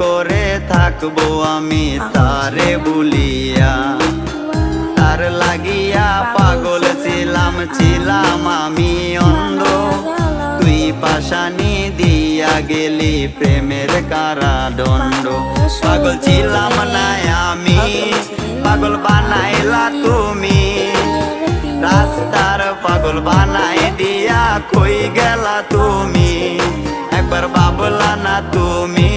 করে থাকবো আমি তারে বলিয়া। তার লাগিয়া পাগল ছিলাম আমি অন্ধ, তুই পাশানি দিয়া গেলি প্রেমের কারাদণ্ড। পাগল ছিলাম না আমি, পাগল বানাইলা তুমি, রাস্তার পাগল বানাই দিয়া কই গেলা তুমি, একবার ভাবলা না তুমি।